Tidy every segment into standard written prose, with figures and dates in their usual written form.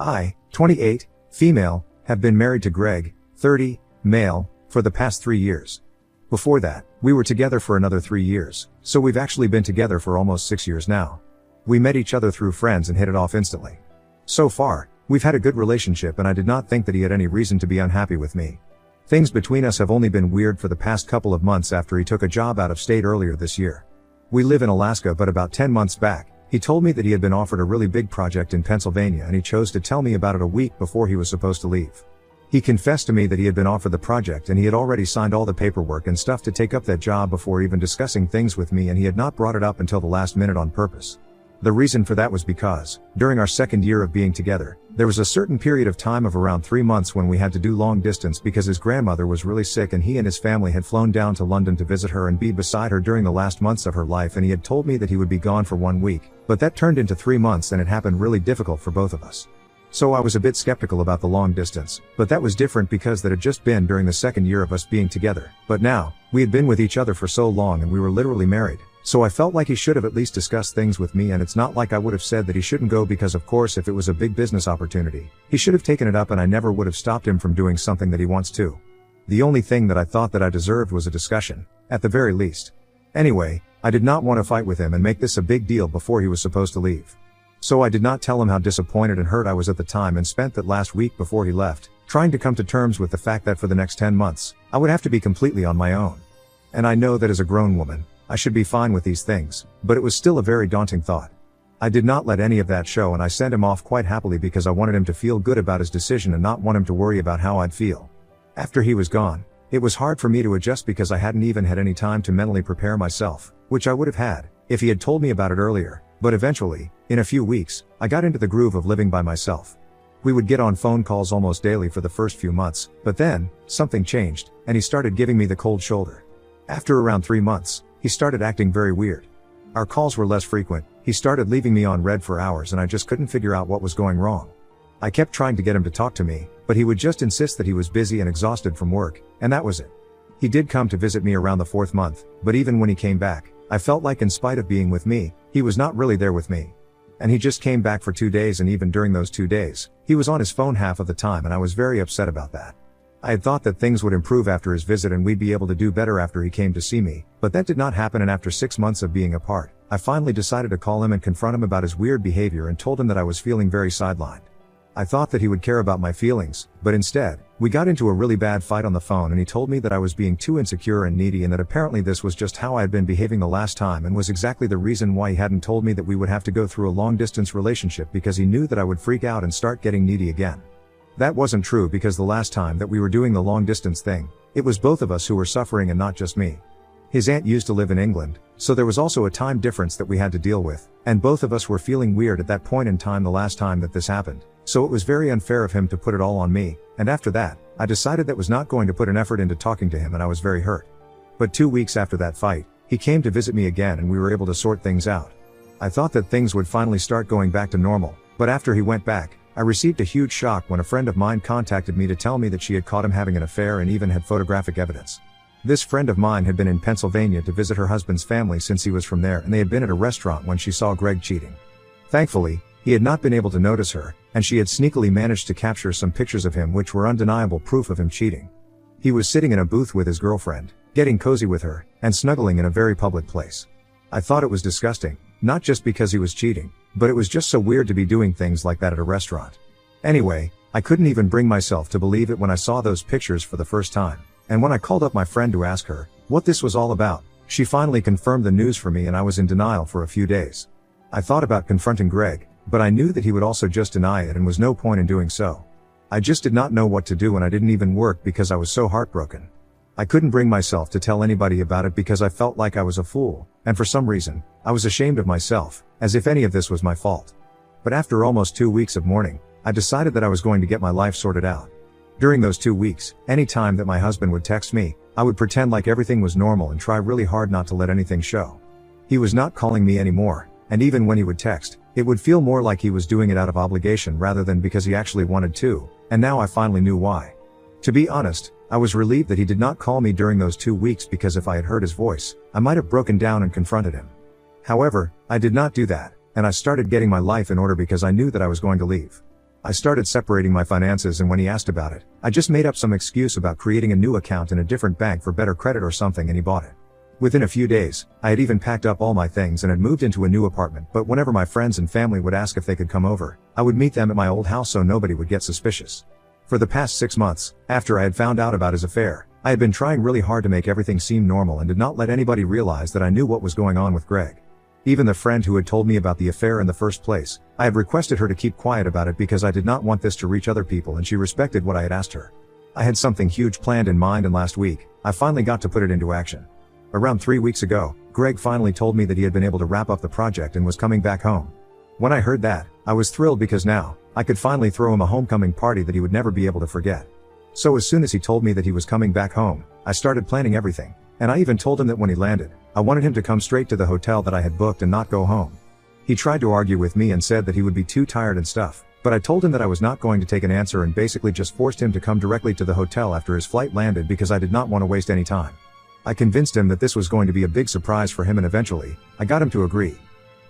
I, 28, female, have been married to Greg, 30, male, for the past 3 years. Before that, we were together for another 3 years, so we've actually been together for almost 6 years now. We met each other through friends and hit it off instantly. So far, we've had a good relationship and I did not think that he had any reason to be unhappy with me. Things between us have only been weird for the past couple of months after he took a job out of state earlier this year. We live in Alaska, but about 10 months back, he told me that he had been offered a really big project in Pennsylvania and he chose to tell me about it a week before he was supposed to leave. He confessed to me that he had been offered the project and he had already signed all the paperwork and stuff to take up that job before even discussing things with me, and he had not brought it up until the last minute on purpose. The reason for that was because, during our second year of being together, there was a certain period of time of around 3 months when we had to do long distance because his grandmother was really sick and he and his family had flown down to London to visit her and be beside her during the last months of her life, and he had told me that he would be gone for 1 week, but that turned into 3 months and it happened really difficult for both of us. So I was a bit skeptical about the long distance, but that was different because that had just been during the second year of us being together. But now, we had been with each other for so long and we were literally married. So I felt like he should have at least discussed things with me, and it's not like I would have said that he shouldn't go, because of course if it was a big business opportunity, he should have taken it up and I never would have stopped him from doing something that he wants to. The only thing that I thought that I deserved was a discussion, at the very least. Anyway, I did not want to fight with him and make this a big deal before he was supposed to leave. So I did not tell him how disappointed and hurt I was at the time, and spent that last week before he left, trying to come to terms with the fact that for the next 10 months, I would have to be completely on my own. And I know that as a grown woman, I should be fine with these things, but it was still a very daunting thought. I did not let any of that show and I sent him off quite happily because I wanted him to feel good about his decision and not want him to worry about how I'd feel. After he was gone, it was hard for me to adjust because I hadn't even had any time to mentally prepare myself, which I would have had if he had told me about it earlier. But eventually, in a few weeks, I got into the groove of living by myself. We would get on phone calls almost daily for the first few months, but then, something changed, and he started giving me the cold shoulder. After around 3 months, he started acting very weird. Our calls were less frequent, he started leaving me on red for hours and I just couldn't figure out what was going wrong. I kept trying to get him to talk to me, but he would just insist that he was busy and exhausted from work, and that was it. He did come to visit me around the 4th month, but even when he came back, I felt like in spite of being with me, he was not really there with me. And he just came back for 2 days, and even during those 2 days, he was on his phone half of the time, and I was very upset about that. I had thought that things would improve after his visit and we'd be able to do better after he came to see me, but that did not happen, and after 6 months of being apart, I finally decided to call him and confront him about his weird behavior and told him that I was feeling very sidelined. I thought that he would care about my feelings, but instead, we got into a really bad fight on the phone and he told me that I was being too insecure and needy, and that apparently this was just how I had been behaving the last time and was exactly the reason why he hadn't told me that we would have to go through a long distance relationship, because he knew that I would freak out and start getting needy again. That wasn't true, because the last time that we were doing the long distance thing, it was both of us who were suffering and not just me. His aunt used to live in England, so there was also a time difference that we had to deal with, and both of us were feeling weird at that point in time the last time that this happened. So it was very unfair of him to put it all on me, and after that, I decided that was not going to put an effort into talking to him, and I was very hurt. But 2 weeks after that fight, he came to visit me again and we were able to sort things out. I thought that things would finally start going back to normal, but after he went back, I received a huge shock when a friend of mine contacted me to tell me that she had caught him having an affair and even had photographic evidence. This friend of mine had been in Pennsylvania to visit her husband's family since he was from there, and they had been at a restaurant when she saw Greg cheating. Thankfully, he had not been able to notice her, and she had sneakily managed to capture some pictures of him which were undeniable proof of him cheating. He was sitting in a booth with his girlfriend, getting cozy with her, and snuggling in a very public place. I thought it was disgusting, not just because he was cheating, but it was just so weird to be doing things like that at a restaurant. Anyway, I couldn't even bring myself to believe it when I saw those pictures for the first time, and when I called up my friend to ask her what this was all about, she finally confirmed the news for me, and I was in denial for a few days. I thought about confronting Greg, but I knew that he would also just deny it and was no point in doing so. I just did not know what to do, and I didn't even work because I was so heartbroken. I couldn't bring myself to tell anybody about it because I felt like I was a fool, and for some reason, I was ashamed of myself, as if any of this was my fault. But after almost 2 weeks of mourning, I decided that I was going to get my life sorted out. During those 2 weeks, any time that my husband would text me, I would pretend like everything was normal and try really hard not to let anything show. He was not calling me anymore, and even when he would text, it would feel more like he was doing it out of obligation rather than because he actually wanted to, and now I finally knew why. To be honest, I was relieved that he did not call me during those 2 weeks, because if I had heard his voice, I might have broken down and confronted him. However, I did not do that, and I started getting my life in order because I knew that I was going to leave. I started separating my finances, and when he asked about it, I just made up some excuse about creating a new account in a different bank for better credit or something, and he bought it. Within a few days, I had even packed up all my things and had moved into a new apartment, but whenever my friends and family would ask if they could come over, I would meet them at my old house so nobody would get suspicious. For the past 6 months, after I had found out about his affair, I had been trying really hard to make everything seem normal and did not let anybody realize that I knew what was going on with Greg. Even the friend who had told me about the affair in the first place, I had requested her to keep quiet about it because I did not want this to reach other people, and she respected what I had asked her. I had something huge planned in mind, and last week, I finally got to put it into action. Around 3 weeks ago, Greg finally told me that he had been able to wrap up the project and was coming back home. When I heard that, I was thrilled because now, I could finally throw him a homecoming party that he would never be able to forget. So as soon as he told me that he was coming back home, I started planning everything, and I even told him that when he landed, I wanted him to come straight to the hotel that I had booked and not go home. He tried to argue with me and said that he would be too tired and stuff, but I told him that I was not going to take an answer and basically just forced him to come directly to the hotel after his flight landed because I did not want to waste any time. I convinced him that this was going to be a big surprise for him, and eventually, I got him to agree.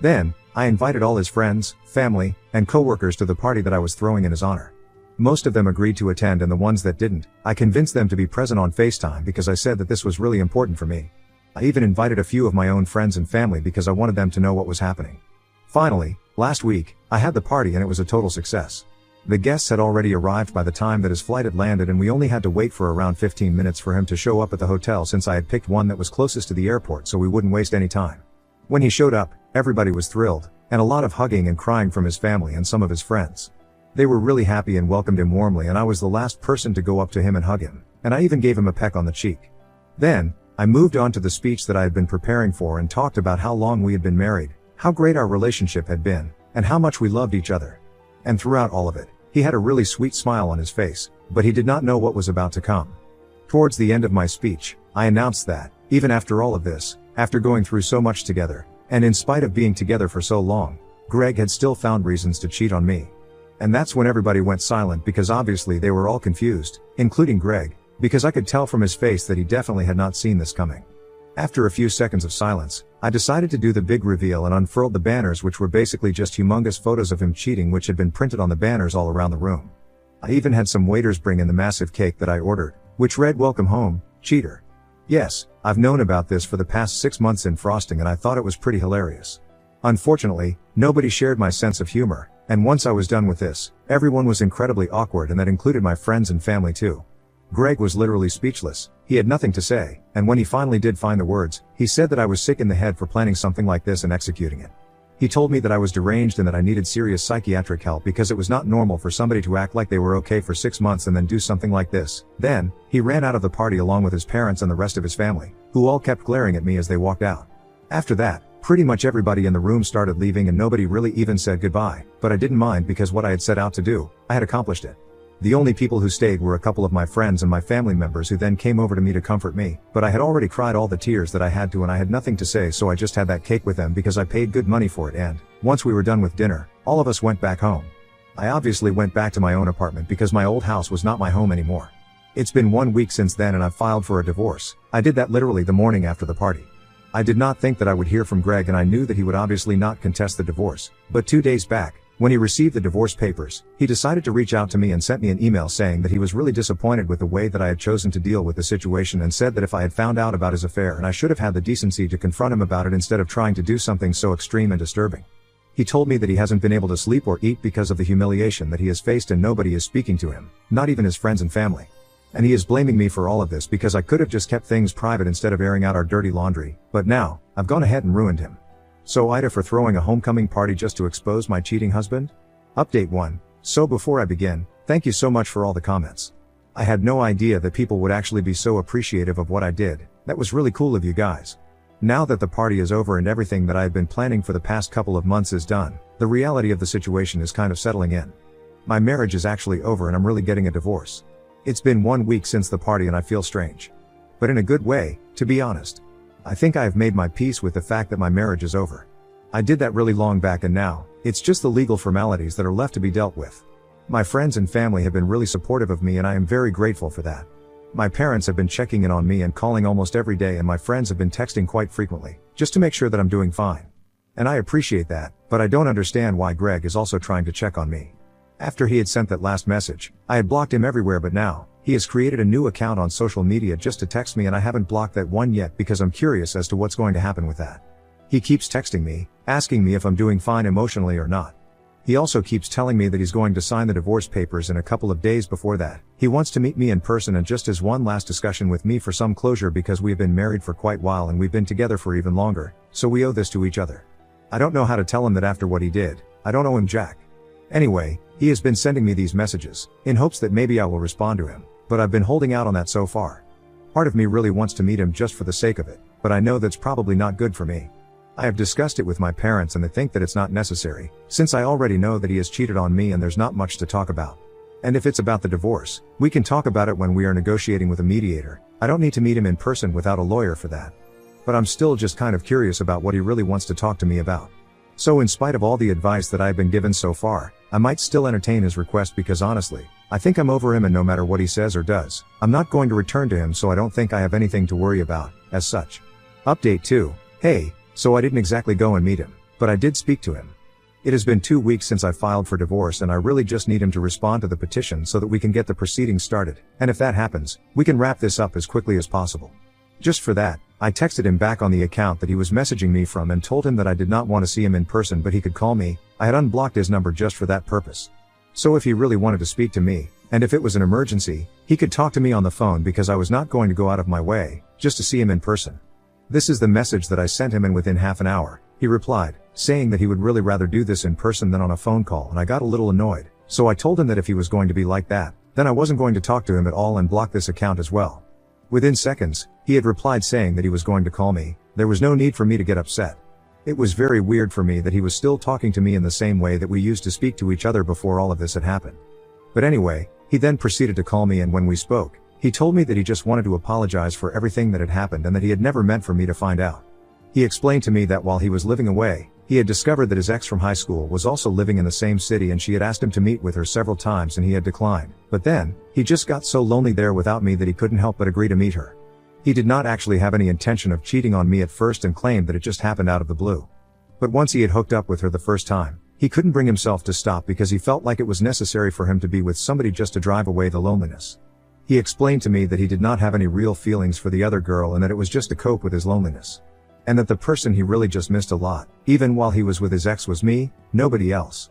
Then, I invited all his friends, family, and coworkers to the party that I was throwing in his honor. Most of them agreed to attend, and the ones that didn't, I convinced them to be present on FaceTime because I said that this was really important for me. I even invited a few of my own friends and family because I wanted them to know what was happening. Finally, last week, I had the party and it was a total success. The guests had already arrived by the time that his flight had landed, and we only had to wait for around 15 minutes for him to show up at the hotel since I had picked one that was closest to the airport so we wouldn't waste any time. When he showed up, everybody was thrilled, and a lot of hugging and crying from his family and some of his friends. They were really happy and welcomed him warmly, and I was the last person to go up to him and hug him, and I even gave him a peck on the cheek. Then, I moved on to the speech that I had been preparing for and talked about how long we had been married, how great our relationship had been, and how much we loved each other. And throughout all of it, he had a really sweet smile on his face, but he did not know what was about to come. Towards the end of my speech, I announced that, even after all of this, after going through so much together, and in spite of being together for so long, Greg had still found reasons to cheat on me. And that's when everybody went silent because obviously they were all confused, including Greg, because I could tell from his face that he definitely had not seen this coming. After a few seconds of silence, I decided to do the big reveal and unfurled the banners, which were basically just humongous photos of him cheating, which had been printed on the banners all around the room. I even had some waiters bring in the massive cake that I ordered, which read "Welcome home, cheater." Yes, I've known about this for the past 6 months in frosting, and I thought it was pretty hilarious. Unfortunately, nobody shared my sense of humor, and once I was done with this, everyone was incredibly awkward, and that included my friends and family too. Greg was literally speechless. He had nothing to say, and when he finally did find the words, he said that I was sick in the head for planning something like this and executing it. He told me that I was deranged and that I needed serious psychiatric help because it was not normal for somebody to act like they were okay for 6 months and then do something like this. Then, he ran out of the party along with his parents and the rest of his family, who all kept glaring at me as they walked out. After that, pretty much everybody in the room started leaving and nobody really even said goodbye, but I didn't mind because what I had set out to do, I had accomplished it. The only people who stayed were a couple of my friends and my family members who then came over to me to comfort me, but I had already cried all the tears that I had to and I had nothing to say, so I just had that cake with them because I paid good money for it, and, once we were done with dinner, all of us went back home. I obviously went back to my own apartment because my old house was not my home anymore. It's been 1 week since then and I've filed for a divorce. I did that literally the morning after the party. I did not think that I would hear from Greg, and I knew that he would obviously not contest the divorce, but 2 days back, when he received the divorce papers, he decided to reach out to me and sent me an email saying that he was really disappointed with the way that I had chosen to deal with the situation, and said that if I had found out about his affair and I should have had the decency to confront him about it instead of trying to do something so extreme and disturbing. He told me that he hasn't been able to sleep or eat because of the humiliation that he has faced, and nobody is speaking to him, not even his friends and family. And he is blaming me for all of this because I could have just kept things private instead of airing out our dirty laundry, but now, I've gone ahead and ruined him. So Ida for throwing a homecoming party just to expose my cheating husband? Update 1. So before I begin, thank you so much for all the comments. I had no idea that people would actually be so appreciative of what I did. That was really cool of you guys. Now that the party is over and everything that I have been planning for the past couple of months is done, the reality of the situation is kind of settling in. My marriage is actually over and I'm really getting a divorce. It's been 1 week since the party and I feel strange. But in a good way, to be honest. I think I have made my peace with the fact that my marriage is over. I did that really long back, and now, it's just the legal formalities that are left to be dealt with. My friends and family have been really supportive of me and I am very grateful for that. My parents have been checking in on me and calling almost every day, and my friends have been texting quite frequently, just to make sure that I'm doing fine. And I appreciate that, but I don't understand why Greg is also trying to check on me. After he had sent that last message, I had blocked him everywhere, but now, he has created a new account on social media just to text me, and I haven't blocked that one yet because I'm curious as to what's going to happen with that. He keeps texting me, asking me if I'm doing fine emotionally or not. He also keeps telling me that he's going to sign the divorce papers in a couple of days. Before that, he wants to meet me in person and just as one last discussion with me for some closure, because we've been married for quite a while and we've been together for even longer, so we owe this to each other. I don't know how to tell him that after what he did. I don't owe him jack. Anyway, he has been sending me these messages, in hopes that maybe I will respond to him, but I've been holding out on that so far. Part of me really wants to meet him just for the sake of it, but I know that's probably not good for me. I have discussed it with my parents and they think that it's not necessary, since I already know that he has cheated on me and there's not much to talk about. And if it's about the divorce, we can talk about it when we are negotiating with a mediator. I don't need to meet him in person without a lawyer for that. But I'm still just kind of curious about what he really wants to talk to me about. So in spite of all the advice that I've been given so far, I might still entertain his request because honestly, I think I'm over him, and no matter what he says or does, I'm not going to return to him, so I don't think I have anything to worry about, as such. Update 2. Hey, so I didn't exactly go and meet him, but I did speak to him. It has been 2 weeks since I filed for divorce and I really just need him to respond to the petition so that we can get the proceedings started, and if that happens, we can wrap this up as quickly as possible. Just for that, I texted him back on the account that he was messaging me from and told him that I did not want to see him in person but he could call me. I had unblocked his number just for that purpose. So if he really wanted to speak to me, and if it was an emergency, he could talk to me on the phone because I was not going to go out of my way, just to see him in person. This is the message that I sent him, and within half an hour, he replied, saying that he would really rather do this in person than on a phone call, and I got a little annoyed, so I told him that if he was going to be like that, then I wasn't going to talk to him at all and block this account as well. Within seconds, he had replied saying that he was going to call me. There was no need for me to get upset. It was very weird for me that he was still talking to me in the same way that we used to speak to each other before all of this had happened. But anyway, he then proceeded to call me, and when we spoke, he told me that he just wanted to apologize for everything that had happened and that he had never meant for me to find out. He explained to me that while he was living away, he had discovered that his ex from high school was also living in the same city and she had asked him to meet with her several times and he had declined. But then, he just got so lonely there without me that he couldn't help but agree to meet her. He did not actually have any intention of cheating on me at first and claimed that it just happened out of the blue. But once he had hooked up with her the first time, he couldn't bring himself to stop because he felt like it was necessary for him to be with somebody just to drive away the loneliness. He explained to me that he did not have any real feelings for the other girl and that it was just to cope with his loneliness. And that the person he really just missed a lot, even while he was with his ex, was me, nobody else.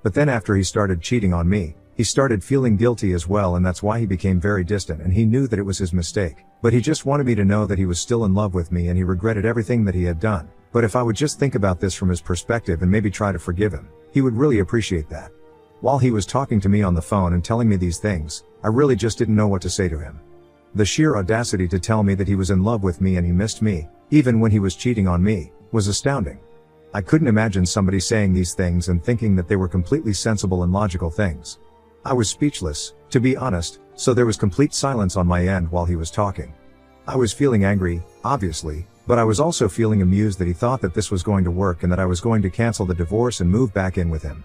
But then after he started cheating on me, he started feeling guilty as well, and that's why he became very distant, and he knew that it was his mistake. But he just wanted me to know that he was still in love with me and he regretted everything that he had done. But if I would just think about this from his perspective and maybe try to forgive him, he would really appreciate that. While he was talking to me on the phone and telling me these things, I really just didn't know what to say to him. The sheer audacity to tell me that he was in love with me and he missed me, even when he was cheating on me, was astounding. I couldn't imagine somebody saying these things and thinking that they were completely sensible and logical things. I was speechless, to be honest, so there was complete silence on my end while he was talking. I was feeling angry, obviously, but I was also feeling amused that he thought that this was going to work and that I was going to cancel the divorce and move back in with him.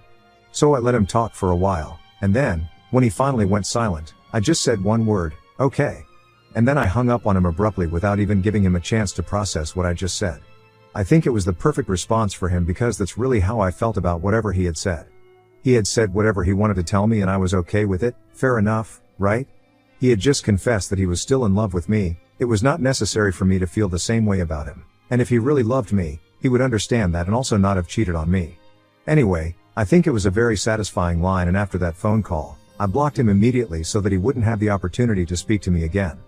So I let him talk for a while, and then, when he finally went silent, I just said one word, okay. And then I hung up on him abruptly without even giving him a chance to process what I just said. I think it was the perfect response for him because that's really how I felt about whatever he had said. He had said whatever he wanted to tell me and I was okay with it, fair enough, right? He had just confessed that he was still in love with me. It was not necessary for me to feel the same way about him. And if he really loved me, he would understand that and also not have cheated on me. Anyway, I think it was a very satisfying line, and after that phone call, I blocked him immediately so that he wouldn't have the opportunity to speak to me again.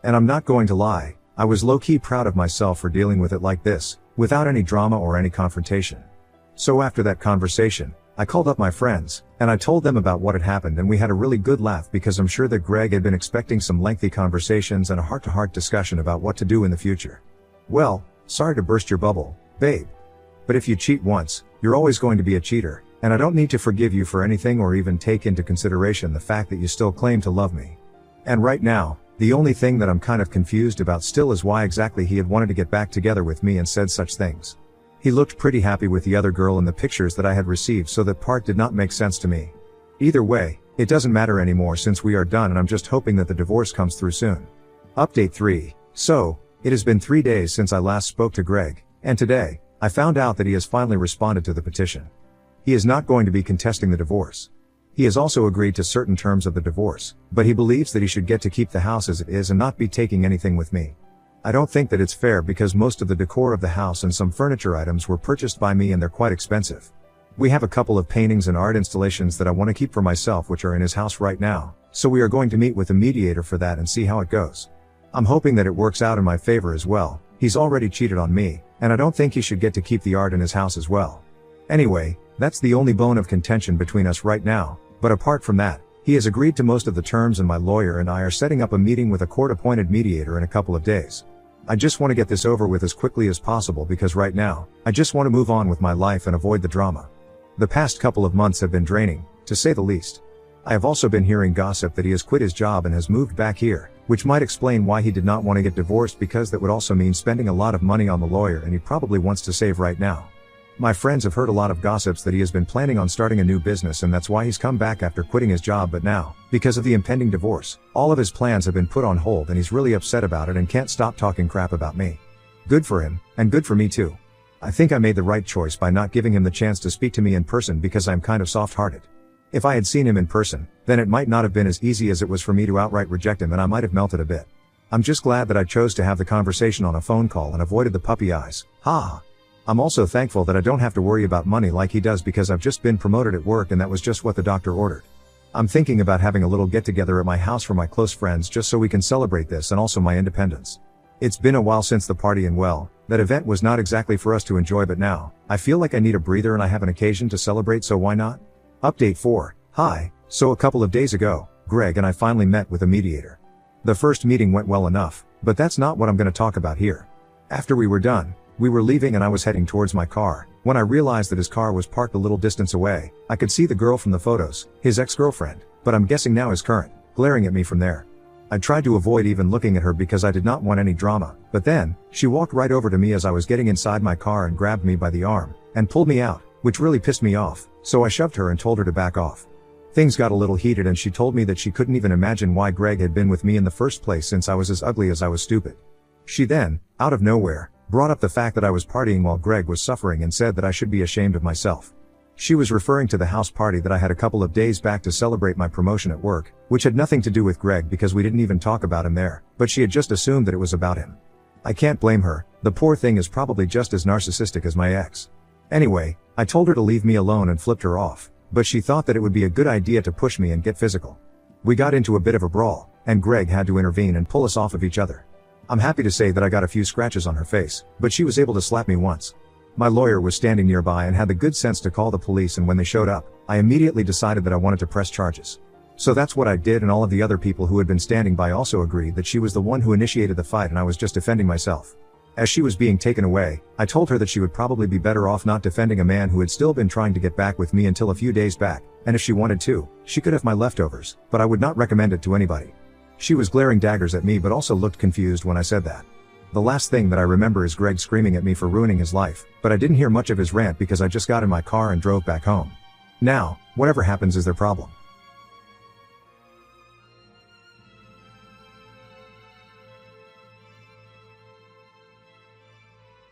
And I'm not going to lie, I was low-key proud of myself for dealing with it like this, without any drama or any confrontation. So after that conversation, I called up my friends, and I told them about what had happened, and we had a really good laugh because I'm sure that Greg had been expecting some lengthy conversations and a heart-to-heart discussion about what to do in the future. Well, sorry to burst your bubble, babe. But if you cheat once, you're always going to be a cheater, and I don't need to forgive you for anything or even take into consideration the fact that you still claim to love me. And right now, the only thing that I'm kind of confused about still is why exactly he had wanted to get back together with me and said such things. He looked pretty happy with the other girl in the pictures that I had received, so that part did not make sense to me. Either way, it doesn't matter anymore since we are done, and I'm just hoping that the divorce comes through soon. Update 3. So, it has been 3 days since I last spoke to Greg, and today, I found out that he has finally responded to the petition. He is not going to be contesting the divorce. He has also agreed to certain terms of the divorce, but he believes that he should get to keep the house as it is and not be taking anything with me. I don't think that it's fair because most of the decor of the house and some furniture items were purchased by me and they're quite expensive. We have a couple of paintings and art installations that I want to keep for myself which are in his house right now, so we are going to meet with a mediator for that and see how it goes. I'm hoping that it works out in my favor as well. He's already cheated on me, and I don't think he should get to keep the art in his house as well. Anyway, that's the only bone of contention between us right now, but apart from that, he has agreed to most of the terms and my lawyer and I are setting up a meeting with a court-appointed mediator in a couple of days. I just want to get this over with as quickly as possible because right now, I just want to move on with my life and avoid the drama. The past couple of months have been draining, to say the least. I have also been hearing gossip that he has quit his job and has moved back here, which might explain why he did not want to get divorced because that would also mean spending a lot of money on the lawyer and he probably wants to save right now. My friends have heard a lot of gossips that he has been planning on starting a new business and that's why he's come back after quitting his job, but now, because of the impending divorce, all of his plans have been put on hold and he's really upset about it and can't stop talking crap about me. Good for him, and good for me too. I think I made the right choice by not giving him the chance to speak to me in person because I'm kind of soft-hearted. If I had seen him in person, then it might not have been as easy as it was for me to outright reject him and I might have melted a bit. I'm just glad that I chose to have the conversation on a phone call and avoided the puppy eyes. Ha! I'm also thankful that I don't have to worry about money like he does because I've just been promoted at work and that was just what the doctor ordered. I'm thinking about having a little get-together at my house for my close friends just so we can celebrate this and also my independence. It's been a while since the party and well, that event was not exactly for us to enjoy, but now, I feel like I need a breather and I have an occasion to celebrate, so why not? Update 4. Hi. So a couple of days ago, Greg and I finally met with a mediator. The first meeting went well enough, but that's not what I'm going to talk about here. After we were done, we were leaving and I was heading towards my car, when I realized that his car was parked a little distance away. I could see the girl from the photos, his ex-girlfriend, but I'm guessing now his current, glaring at me from there. I tried to avoid even looking at her because I did not want any drama, but then, she walked right over to me as I was getting inside my car and grabbed me by the arm, and pulled me out, which really pissed me off, so I shoved her and told her to back off. Things got a little heated and she told me that she couldn't even imagine why Greg had been with me in the first place since I was as ugly as I was stupid. She then, out of nowhere, brought up the fact that I was partying while Greg was suffering and said that I should be ashamed of myself. She was referring to the house party that I had a couple of days back to celebrate my promotion at work, which had nothing to do with Greg because we didn't even talk about him there, but she had just assumed that it was about him. I can't blame her, the poor thing is probably just as narcissistic as my ex. Anyway, I told her to leave me alone and flipped her off, but she thought that it would be a good idea to push me and get physical. We got into a bit of a brawl, and Greg had to intervene and pull us off of each other. I'm happy to say that I got a few scratches on her face, but she was able to slap me once. My lawyer was standing nearby and had the good sense to call the police, and when they showed up, I immediately decided that I wanted to press charges. So that's what I did, and all of the other people who had been standing by also agreed that she was the one who initiated the fight and I was just defending myself. As she was being taken away, I told her that she would probably be better off not defending a man who had still been trying to get back with me until a few days back, and if she wanted to, she could have my leftovers, but I would not recommend it to anybody. She was glaring daggers at me but also looked confused when I said that. The last thing that I remember is Greg screaming at me for ruining his life, but I didn't hear much of his rant because I just got in my car and drove back home. Now, whatever happens is their problem.